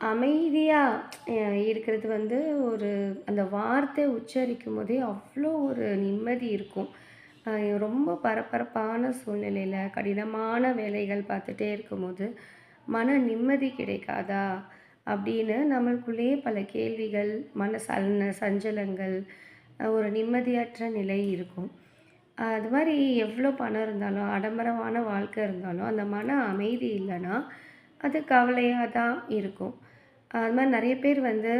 அமைதியா இருக்கிறது வந்து ஒரு அந்த வார்த்தை உச்சரிக்கும்போதே அவ்வளோ ஒரு நிம்மதி இருக்கும். அ ரொம்ப பரபரப்பான சூழ்நிலையில, கடினமான வேலைகள் பார்த்துட்டே இருக்கும்போது, மன நிம்மதி கிடைக்காதா? அப்படின்னு நம்மளுக்குள்ளேயே பல கேள்விகள், சஞ்சலங்கள், ஒரு நிம்மதியற்ற நிலை இருக்கும். அது மாரி எவ்வளோ பணம் இருந்தாலும், ஆடம்பரமான வாழ்க்கை இருந்தாலும், அந்த மன அமைதி இல்லன்னா, அது கவலையா தான் இருக்கும். அது மாரி நெறைய பேர் வந்து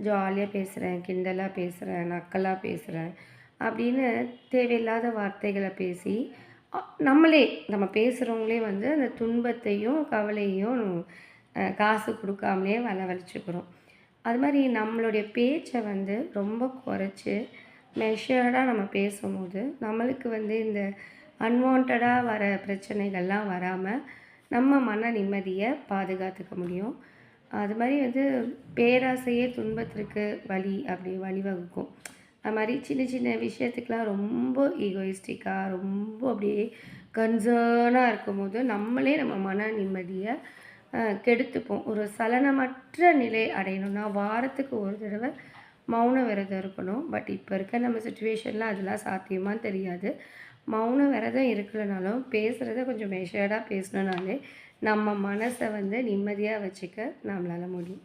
ஜாலியா பேசுறேன், கிண்டலா பேசுறேன், நக்கலா பேசுறேன் அப்படின்னு தேவையில்லாத வார்த்தைகள பேசி, அ நம்மளே நம்ம பேசுறவங்களே வந்து அந்த துன்பத்தையும், கவலையையும் காசு குடுக்காமலே வரவழைச்சுக்கிறோம். அது மாரி நம்மளுடைய பேச்ச வந்து ரொம்ப குறைச்சு, மெஷர்டா நம்ம பேசும்போது, நம்மளுக்கு வந்து இந்த அன்வான்டடா வர பிரச்சனைகள்லாம் வராம, நம்ம மன நிம்மதிய பாதுகாத்துக்க முடியும். அது மாரி வந்து பேராசையே துன்பத்திற்கு அப்படி வழிவகுக்கும். அது மாரி சின்ன சின்ன விஷயத்துக்குலாம் ரொம்ப ஈகோயிஸ்டிக்கா, ரொம்ப அப்படியே கன்சர்னா இருக்கும்போது, நம்மளே நம்ம மன நிம்மதிய கெடுத்துப்போம். ஒரு சலனமற்ற நிலை அடையணும்னா, வாரத்துக்கு ஒரு தடவ மௌன விரதம் இருக்கணும். பட் இப்ப இருக்க நம்ம சிச்சுவேஷன்ல அதெல்லாம் சாத்தியமான்னு தெரியாது. மௌன விரதம் இருக்கலனாலும், பேசுறத கொஞ்சம் மெஷர்டா பேசுனோனாலே, நம்ம மனச வந்து நிம்மதியா வச்சுக்க நம்மளால முடியும்.